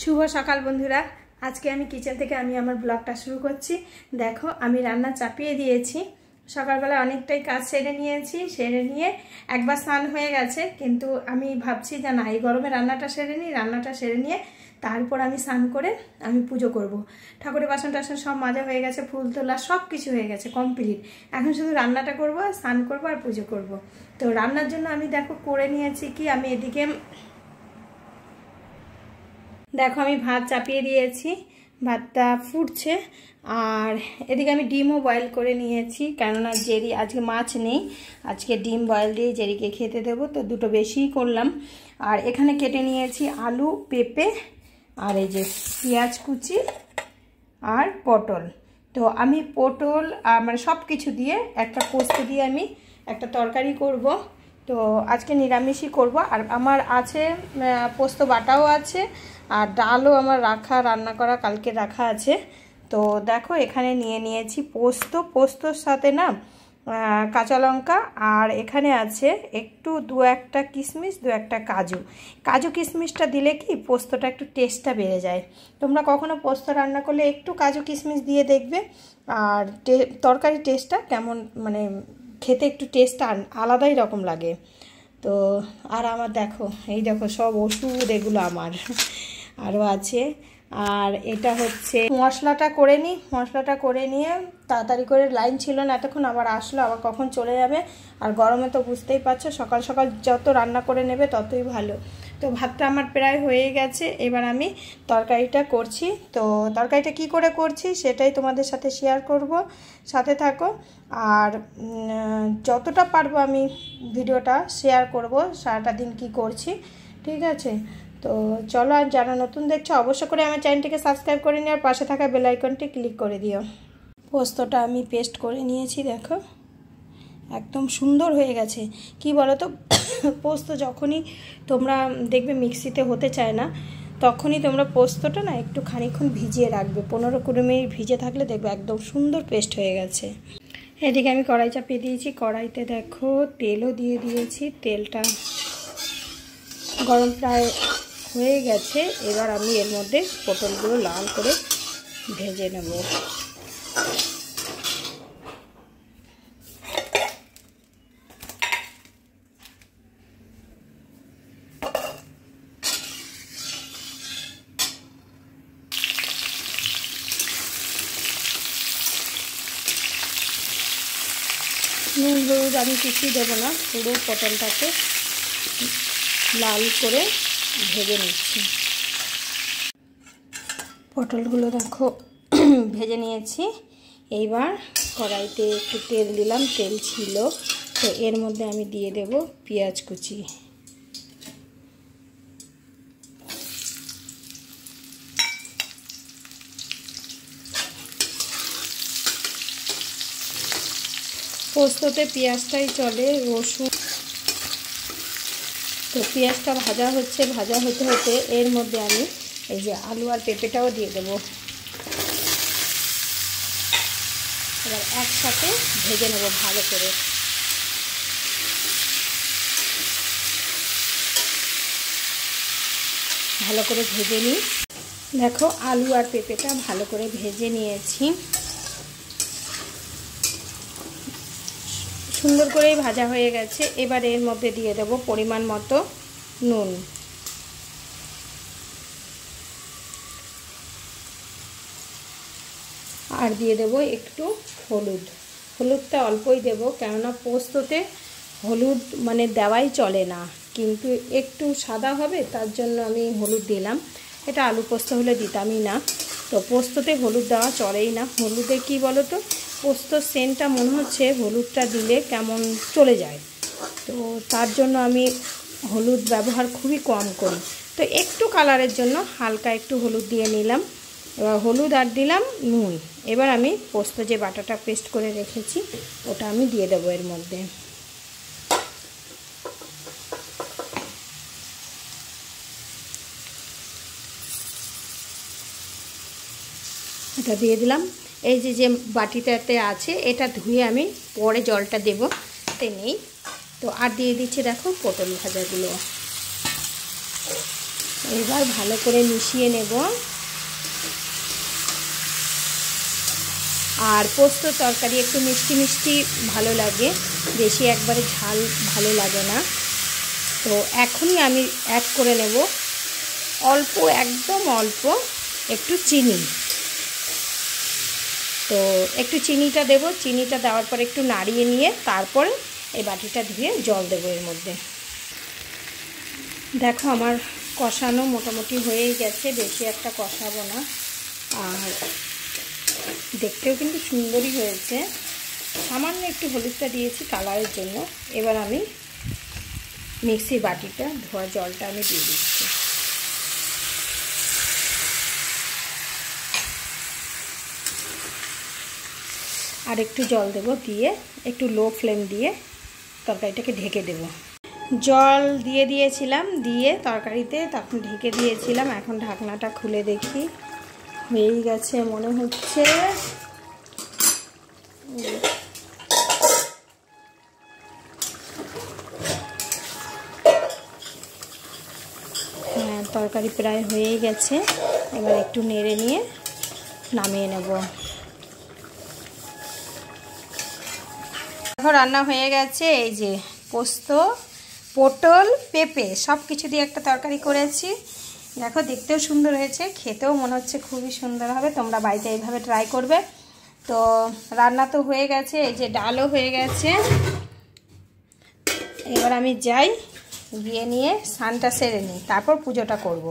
শুভ সকাল বন্ধুরা। আজকে আমি কিচেন থেকে আমার ব্লগটা শুরু করছি। দেখো আমি রান্না চাপিয়ে দিয়েছি। সকালবেলা অনেকটাই কাজ সেরে নিয়েছি, সেরে নিয়ে একবার স্নান হয়ে গেছে, কিন্তু আমি ভাবছি যে না, এই গরমে রান্নাটা সেরে নিয়ে তারপর আমি স্নান করে আমি পুজো করব। ঠাকুরের বাসন টাসন সব মাজা হয়ে গেছে, ফুল তোলা সব কিছু হয়ে গেছে, কমপ্লিট। এখন শুধু রান্নাটা করব, স্নান করব আর পুজো করব। তো রান্নার জন্য আমি দেখো করে নিয়েছি কি, আমি এদিকে দেখো আমি ভাত চাপিয়ে দিয়েছি, ভাতটা ফুটছে। আর এদিকে আমি ডিমও বয়েল করে নিয়েছি, কেননা জেরি আজকে মাছ নেই, আজকে ডিম বয়েল দিয়ে জেরিকে খেতে দেবো, তো দুটো বেশিই করলাম। আর এখানে কেটে নিয়েছি আলু, পেঁপে আর এই যে পেঁয়াজ কুচি আর পটল। তো আমি পটল মানে সব কিছু দিয়ে একটা পোস্ত দিয়ে আমি একটা তরকারি করব। তো আজকে নিরামিষই করব। আর আমার আছে পোস্ত বাটাও আছে, আর ডালও আমার রান্না করা কালকে রাখা আছে। তো দেখো এখানে নিয়ে নিয়েছি পোস্তর সাথে না কাঁচা লঙ্কা, আর এখানে আছে একটু দু একটা কিশমিশ, দু একটা কাজু কিশমিশটা দিলে কি পোস্তটা একটু টেস্টটা বেড়ে যায়। তোমরা কখনো পোস্ত রান্না করলে একটু কাজু কিশমিশ দিয়ে দেখবে, আর তরকারি টেস্টটা কেমন, মানে খেতে একটু টেস্টটা আলাদাই রকম লাগে। তো আর আমার দেখো, এই দেখো সব ওষুধ এগুলো আমার আরও আছে। আর এটা হচ্ছে মশলাটা করে নিয়ে তাড়াতাড়ি করে, লাইন ছিল না এতক্ষণ, আবার আসলো, আবার কখন চলে যাবে। আর গরমে তো বুঝতেই পারছো, সকাল সকাল যত রান্না করে নেবে ততই ভালো। তো ভাতটা আমার প্রায় হয়ে গেছে, এবার আমি তরকারিটা করছি। তো তরকারিটা কি করে করছি সেটাই তোমাদের সাথে শেয়ার করব, সাথে থাকো। আর যতটা পারবো আমি ভিডিওটা শেয়ার করব, সারাটা দিন কি করছি, ঠিক আছে? তো চলো, আর যারা নতুন দেখছো অবশ্য করে আমার চ্যানেলটিকে সাবস্ক্রাইব করে নিও, আর পাশে থাকা বেল আইকনটি ক্লিক করে দিও। পোস্তটা আমি পেস্ট করে নিয়েছি, দেখো একদম সুন্দর হয়ে গেছে। কি বলো তো, পোস্ত যখনই তোমরা দেখবে মিক্সিতে হতে চায় না, তখনই তোমরা পোস্তটা না একটু খানিকক্ষণ ভিজিয়ে রাখবে, 15-20 মিনিট ভিজে থাকলে দেখবে একদম সুন্দর পেস্ট হয়ে গেছে। এদিকে আমি কড়াই চাপিয়ে দিয়েছি, কড়াইতে দেখো তেলও দিয়ে দিয়েছি, তেলটা গরম প্রায় হয়ে গেছে। এবার আমি এর মধ্যে পটলগুলো লাল করে ভেজে নেব। নুন হলুদ আমি কিছুই দেবো না, পুরো পটলটাকে লাল করে ভেজে নিচ্ছি। পটলগুলো দেখো ভেজে নিয়েছি। এইবার কড়াইতে একটু তেল দিলাম, তেল ছিল, তো এর মধ্যে আমি দিয়ে দেব পেঁয়াজ কুচি। পোস্ততে পেঁয়াজটাই চলে, রসুন। তো পেঁয়াজটা ভাজা হতে হতে এর মধ্যে আমি এই যে আলু আর পেঁপেটাও দিয়ে দেব। এবার একসাথে ভেজে নেব ভালো করে। ভেজে নিই। দেখো আলু আর পেঁপেটা ভালো করে ভেজে নিয়েছি, সুন্দর করেই ভাজা হয়ে গেছে। এবার এর মধ্যে দিয়ে দেব পরিমাণ মতো নুন, আর দিয়ে দেব একটু হলুদটা অল্পই দেব, কেননা পোস্ততে হলুদ মানে দেওয়াই চলে না, কিন্তু একটু সাদা হবে তার জন্য আমি হলুদ দিলাম। এটা আলু পোস্ত হলে দিতামই না, তো পোস্ততে হলুদ দেওয়া চলেই না। হলুদে কি বলো তো, পোস্তর সেন্টটা মনে হচ্ছে হলুদটা দিলে কেমন চলে যায়, তো তার জন্য আমি হলুদ ব্যবহার খুবই কম করি। তো একটু কালারের জন্য হালকা একটু হলুদ দিয়ে নিলাম। এবার হলুদ আর দিলাম নুন। এবার আমি পোস্ত যে বাটাটা পেস্ট করে রেখেছি ওটা আমি দিয়ে দেবো এর মধ্যে। এটা দিয়ে দিলাম। এই যে বাটিটাতে আছে এটা ধুয়ে আমি পরে জলটা দেব, তে নেই। তো আর দিয়ে দিচ্ছি দেখো পটল ভাজাগুলো। এবার ভালো করে মিশিয়ে নেব। আর পোস্ত তরকারি একটু মিষ্টি মিষ্টি ভালো লাগে, বেশি একবারে ঝাল ভালো লাগে না। তো এখনই আমি অ্যাড করে নেব অল্প, একদম অল্প একটু চিনি। তো একটু চিনিটা দেব, চিনিটা দেওয়ার পর একটু নাড়িয়ে নিয়ে তারপরে এই বাটিটা ধুয়ে জল দেবো এর মধ্যে। দেখো আমার কষানো মোটামুটি হয়েই গেছে, বেশি একটা কষাবো না। আর দেখতেও কিন্তু সুন্দরই হয়েছে। সামান্য একটু হলুদটা দিয়েছি কালারের জন্য। এবার আমি মিক্সির বাটিটা ধোয়া জলটা আমি দিয়ে দিচ্ছি। আর একটু জল দেব, দিয়ে একটু লো ফ্লেম দিয়ে তরকারিটাকে ঢেকে দেব। জল দিয়ে দিয়েছিলাম, দিয়ে তরকারিতে তখন ঢেকে দিয়েছিলাম। এখন ঢাকনাটা খুলে দেখি, হয়েই গেছে মনে হচ্ছে। হ্যাঁ, তরকারি প্রায় হয়েই গেছে। এবার একটু নেড়ে নিয়ে নামিয়ে নেব। দেখো রান্না হয়ে গেছে। এই যে পোস্ত, পটল, পেঁপে সব কিছু দিয়ে একটা তরকারি করেছি। দেখো দেখতেও সুন্দর হয়েছে, খেতেও মনে হচ্ছে খুবই সুন্দর হবে। তোমরা বাড়িতে এইভাবে ট্রাই করবে। তো রান্না তো হয়ে গেছে, এই যে ডালও হয়ে গেছে। এবার আমি যাই, গিয়ে নিয়ে স্নানটা সেরে নিই, তারপর পুজোটা করব।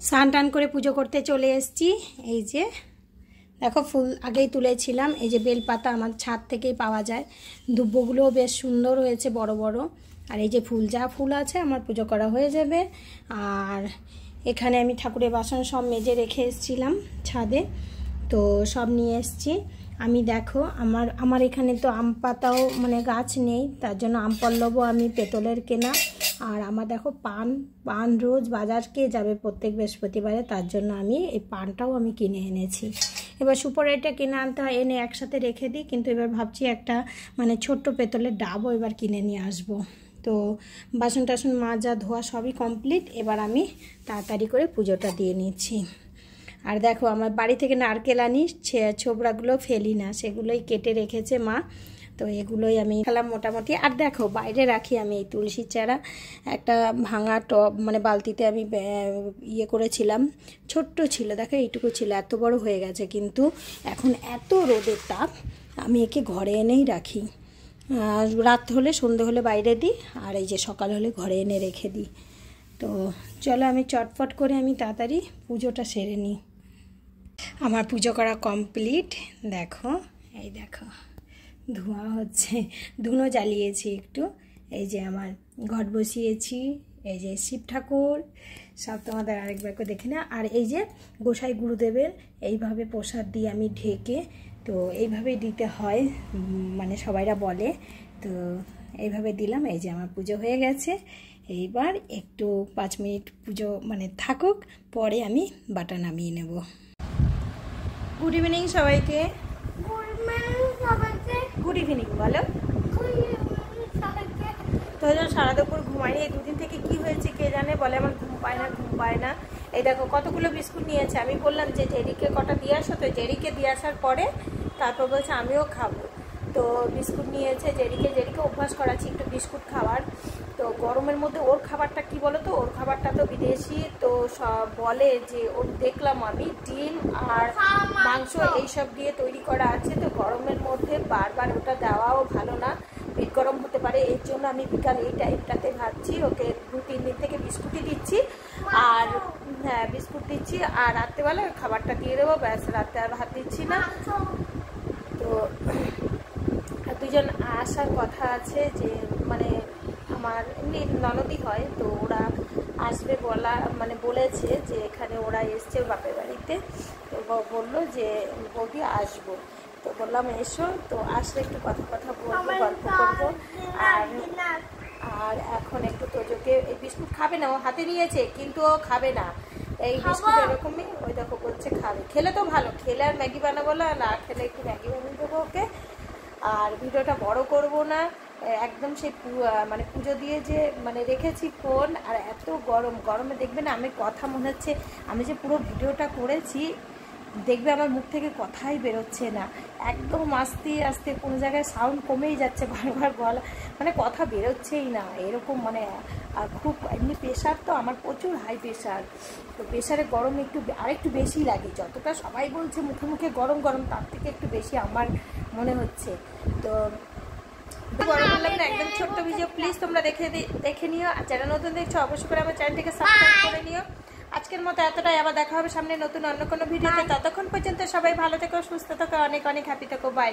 স্নান টান করে পুজো করতে চলে এসেছি। এই যে দেখো ফুল আগেই তুলেছিলাম। এই যে বেলপাতা আমার ছাদ থেকেই পাওয়া যায়। দুব্বগুলোও বেশ সুন্দর হয়েছে, বড় বড়। আর এই যে ফুল, যা ফুল আছে আমার পুজো করা হয়ে যাবে। আর এখানে আমি ঠাকুরের বাসন সব মেজে রেখে এসেছিলাম ছাদে, তো সব নিয়ে এসেছি আমি। দেখো আমার এখানে তো আম পাতাও মানে গাছ নেই, তার জন্য আম পল্লবও আমি পেতলের কেনা। আর আমার দেখো পান রোজ বাজার কে যাবে প্রত্যেক বৃহস্পতিবারে, তার জন্য আমি এই পানটাও আমি কিনে এনেছি। এবার সুপারিটা কিনে আনতে হয়, এনে একসাথে রেখে দিই। কিন্তু এবার ভাবছি একটা মানে ছোট্ট পেতলের ডাবও এবার কিনে নিয়ে আসবো। তো বাসন টাসন মাজা ধোয়া সবই কমপ্লিট। এবার আমি তাড়াতাড়ি করে পুজোটা দিয়ে নিচ্ছি। আর দেখো আমার বাড়ি থেকে নারকেল আনি, ছোবড়াগুলো ফেলি না, সেগুলোই কেটে রেখেছে মা। তো এগুলোই আমি খেলাম মোটামুটি। আর দেখো বাইরে রাখি আমি এই তুলসীর চারা, একটা ভাঙা টব মানে বালতিতে আমি ইয়ে করেছিলাম, ছোট্ট ছিল, দেখো এইটুকু ছিল, এত বড় হয়ে গেছে। কিন্তু এখন এত রোদের তাপ, আমি একে ঘরে এনেই রাখি। রাত হলে সন্ধে হলে বাইরে দিই, আর এই যে সকাল হলে ঘরে এনে রেখে দিই। তো চলো আমি চটপট করে আমি তাড়াতাড়ি পুজোটা সেরে নিই। আমার পুজো করা কমপ্লিট। দেখো এই দেখো ধোঁয়া হচ্ছে, ধুনো জ্বালিয়েছি একটু। এই যে আমার ঘট বসিয়েছি, এই যে শিব ঠাকুর সব তোমাদের আরেকবার করে দেখে না। আর এই যে গোসাই গুরুদেবের এইভাবে প্রসাদ দিয়ে আমি ঢেকে, তো এইভাবেই দিতে হয় মানে সবাইরা বলে। তো এইভাবে দিলাম। এই যে আমার পুজো হয়ে গেছে। এইবার একটু 5 মিনিট পুজো মানে থাকুক, পরে আমি বাটা নামিয়ে নেব। গুড ইভিনিং সবাইকে। গুড ইভিনিং বলো। তো সারা দুপুর ঘুমাইনি, এই দুদিন থেকে কি হয়েছে কে জানে, বলে আমার ঘুম পায় না। এই দেখো কতগুলো বিস্কুট নিয়েছে। আমি বললাম যে জেরিকে কটা দিয়ে আসো, তো জেরিকে দিয়ে আসার পরে তারপর বলছে আমিও খাবো। তো বিস্কুট নিয়েছে জেরিকে অভ্যাস করাচ্ছি একটু বিস্কুট খাওয়ার। তো গরমের মধ্যে ওর খাবারটা কি বলো তো, ওর খাবারটা তো বিদেশি, তো সব বলে যে ওর দেখলাম আমি ডিম আর মাংস এইসব দিয়ে তৈরি করা আছে। তো গরমের মধ্যে বারবার ওটা দেওয়াও ভালো না, পেট গরম হতে পারে। এর জন্য আমি বিকাল এই টাইমটাতে ভাবছি ওকে 2-3 দিন থেকে বিস্কুটই দিচ্ছি। আর হ্যাঁ বিস্কুট দিচ্ছি, আর রাত্রেবেলা খাবারটা দিয়ে দেবো, ব্যাস। রাতে আর ভাত দিচ্ছি না। তো দুজন আসার কথা আছে, যে মানে আমার এমনি ননদি হয়, তো ওরা আসবে মানে বলেছে যে এখানে ওরা এসছে বাপের বাড়িতে। তো বললো যে বৌদি আসবো, তো বললাম এসো। তো আসলে একটু কথা বলবো, গল্প করবো। আর এখন একটু তোজোকে এই বিস্কুট খাবে না, ও হাতে নিয়েছে কিন্তু ও খাবে না এই বিস্কুট, এরকমই। ওই দেখো বলছে খাবে, খেলে তো ভালো, খেলে আর ম্যাগি বানাবো না, খেলে একটু ম্যাগি বানিয়ে দেবো ওকে। আর ভিডিওটা বড় করব না, একদম সেই মানে পুজো দিয়ে যে মানে রেখেছি ফোন, আর এত গরমে দেখবে না আমি কথা মনে হচ্ছে আমি যে পুরো ভিডিওটা করেছি দেখবে আমার মুখ থেকে কথাই বেরোচ্ছে না, একদম আস্তে আস্তে কোনো জায়গায় সাউন্ড কমেই যাচ্ছে, বারবার গলা মানে কথা বেরোচ্ছেই না এরকম মানে। আর খুব এমনি প্রেশার তো আমার প্রচুর হাই প্রেশার, তো প্রেশারে গরম আরেকটু বেশি লাগে, যতটা সবাই বলছে মুখে মুখে গরম তার থেকে একটু বেশি আমার মনে হচ্ছে। তো বড় বললাম না, একদম ছোট্ট ভিডিও, প্লিজ তোমরা দেখে নিও, আর যারা নতুন দেখছো অবশ্যই করে আমার চ্যানেলটিকে সাবস্ক্রাইব করে নিও। আজকের মতো এতটাই, আবার দেখা হবে সামনে নতুন অন্য কোনো ভিডিওতে। ততক্ষণ পর্যন্ত সবাই ভালো থেকো, সুস্থ থেকো, অনেক অনেক হ্যাপি থেকো, বাই।